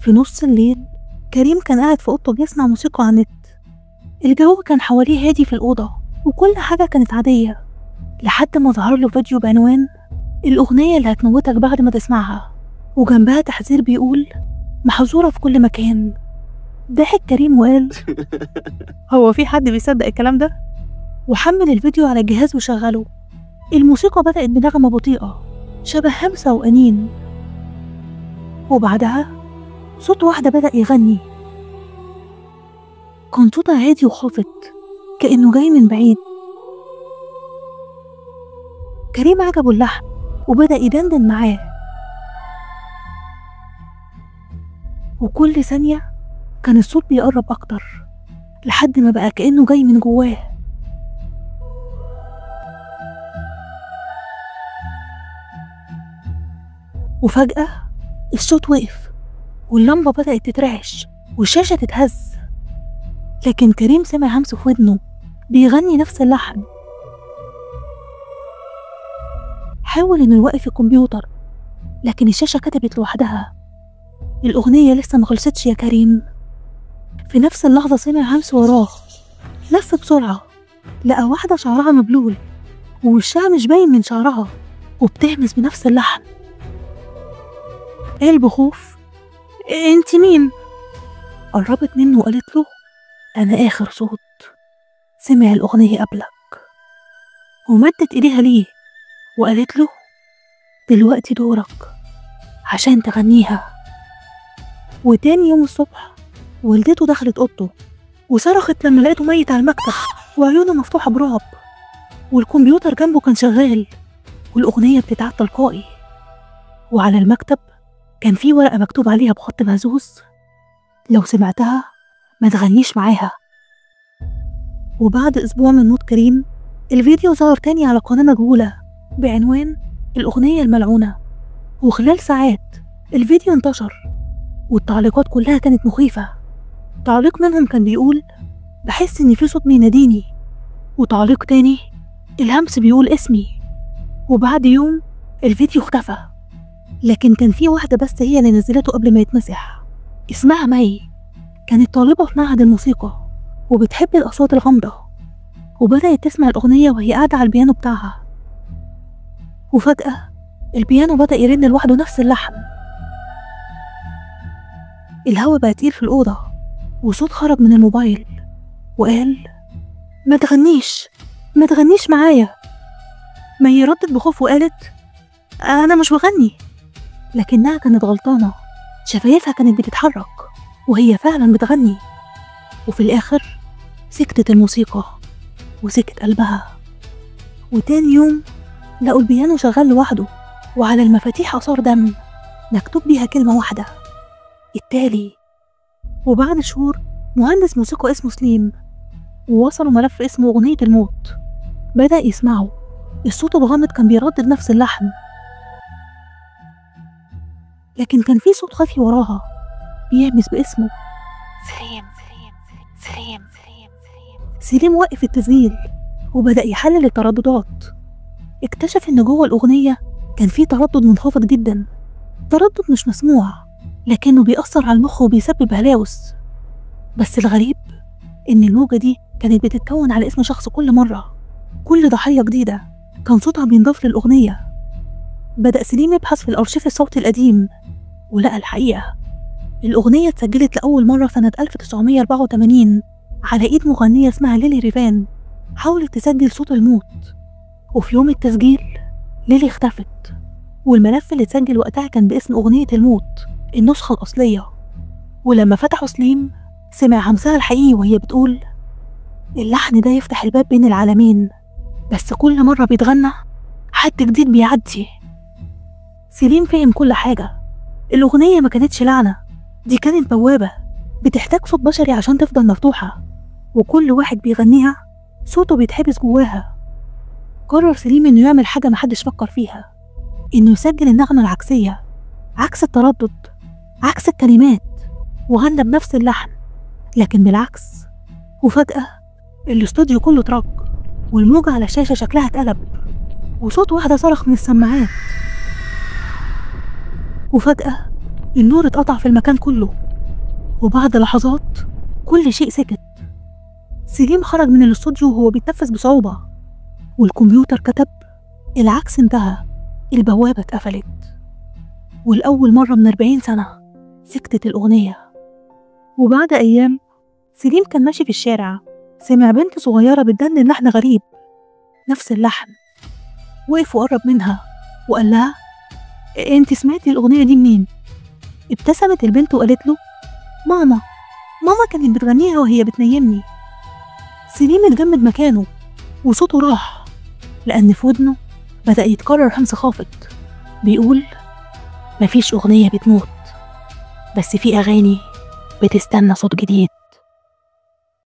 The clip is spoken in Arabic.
في نص الليل كريم كان قاعد في أوضته بيسمع موسيقى على النت. الجو كان حواليه هادي في الأوضة وكل حاجة كانت عادية، لحد ما ظهر له فيديو بعنوان الأغنية اللي هتموتك بعد ما تسمعها، وجنبها تحذير بيقول محظورة في كل مكان. ضحك كريم وقال هو في حد بيصدق الكلام ده؟ وحمل الفيديو على الجهاز وشغله. الموسيقى بدأت بنغمة بطيئة شبه همسة وأنين، وبعدها صوت واحدة بدأ يغني. كان صوتها هادي وخافت كأنه جاي من بعيد. كريم عجبه اللحن وبدأ يدندن معاه، وكل ثانية كان الصوت بيقرب أكتر لحد ما بقى كأنه جاي من جواه. وفجأة الصوت وقف واللمبة بدأت تترعش والشاشة تتهز، لكن كريم سمع همسه في ودنه بيغني نفس اللحن. حاول إنه يوقف الكمبيوتر لكن الشاشة كتبت لوحدها الأغنية لسه مخلصتش يا كريم. في نفس اللحظة سمع همس وراه، لف بسرعة لقى واحدة شعرها مبلول ووشها مش باين من شعرها وبتهمس بنفس اللحن. قال بخوف انت مين؟ قربت منه وقالت له انا اخر صوت سمع الاغنية قبلك، ومدت ايديها ليه وقالت له دلوقتي دورك عشان تغنيها. وتاني يوم الصبح والدته دخلت اوضته وصرخت لما لقيته ميت على المكتب وعيونه مفتوحة برعب، والكمبيوتر جنبه كان شغال والاغنية بتتعاد تلقائي، وعلى المكتب كان في ورقة مكتوب عليها بخط مهزوز لو سمعتها ما تغنيش معاها. وبعد أسبوع من موت كريم الفيديو ظهر تاني على قناة مجهولة بعنوان الأغنية الملعونة، وخلال ساعات الفيديو انتشر والتعليقات كلها كانت مخيفة. تعليق منهم كان بيقول بحس إن في صوت بيناديني، وتعليق تاني الهمس بيقول اسمي. وبعد يوم الفيديو اختفى، لكن كان في واحدة بس هي اللي نزلته قبل ما يتمسح. اسمها مي، كانت طالبة في معهد الموسيقى وبتحب الأصوات الغامضة، وبدأت تسمع الأغنية وهي قاعدة على البيانو بتاعها. وفجأة البيانو بدأ يرن لوحده نفس اللحن. الهوا بقى تقيل في الأوضة وصوت خرج من الموبايل وقال ما تغنيش معايا. مي ردت بخوف وقالت أنا مش بغني، لكنها كانت غلطانة، شفايفها كانت بتتحرك وهي فعلا بتغني. وفي الآخر سكتت الموسيقى وسكت قلبها. وتاني يوم لقوا البيانو شغال لوحده وعلى المفاتيح آثار دم مكتوب بيها كلمة واحدة التالي. وبعد شهور مهندس موسيقى اسمه سليم ووصلوا ملف اسمه أغنية الموت، بدأ يسمعه. الصوت الغامض كان بيردد نفس اللحن، لكن كان في صوت خفي وراها بيهمس باسمه سليم. سليم وقف التسجيل وبدأ يحلل الترددات. اكتشف إن جوه الأغنية كان في تردد منخفض جدا، تردد مش مسموع لكنه بيأثر على المخ وبيسبب هلاوس. بس الغريب إن الموجة دي كانت بتتكون على اسم شخص كل مرة، كل ضحية جديدة كان صوتها بينضاف للأغنية. بدأ سليم يبحث في الأرشيف الصوتي القديم ولقى الحقيقة. الأغنية اتسجلت لأول مرة سنة 1984 على إيد مغنية اسمها ليلي ريفان، حاولت تسجل صوت الموت. وفي يوم التسجيل ليلي اختفت، والملف اللي اتسجل وقتها كان باسم أغنية الموت النسخة الأصلية. ولما فتحوا سليم سمع همسها الحقيقي وهي بتقول اللحن ده يفتح الباب بين العالمين، بس كل مرة بيتغنى حد جديد بيعدي. سليم فهم كل حاجة، الأغنية ما كانتش لعنة، دي كانت بوابة بتحتاج صوت بشري عشان تفضل مفتوحة، وكل واحد بيغنيها صوته بيتحبس جواها. قرر سليم إنه يعمل حاجة محدش فكر فيها، إنه يسجل النغمة العكسية، عكس التردد، عكس الكلمات، وغنى بنفس اللحن لكن بالعكس. وفجأة الاستوديو كله اترج والموجة على الشاشة شكلها اتقلب، وصوت واحدة صرخ من السماعات. وفجأة النور اتقطع في المكان كله، وبعد لحظات كل شيء سكت. سليم خرج من الاستوديو وهو بيتنفس بصعوبة، والكمبيوتر كتب العكس انتهى، البوابة اتقفلت. والأول مرة من 40 سنة سكتت الأغنية. وبعد أيام سليم كان ماشي في الشارع، سمع بنت صغيرة بتدندن لحن غريب، نفس اللحن. وقف وقرب منها وقال لها انت سمعتي الأغنية دي منين؟ ابتسمت البنت وقالت له ماما كانت بتغنيها وهي بتنيمني. سليم اتجمد مكانه وصوته راح، لأن في ودنه بدأ يتكرر همس خافت بيقول مفيش أغنية بتموت، بس في أغاني بتستنى صوت جديد.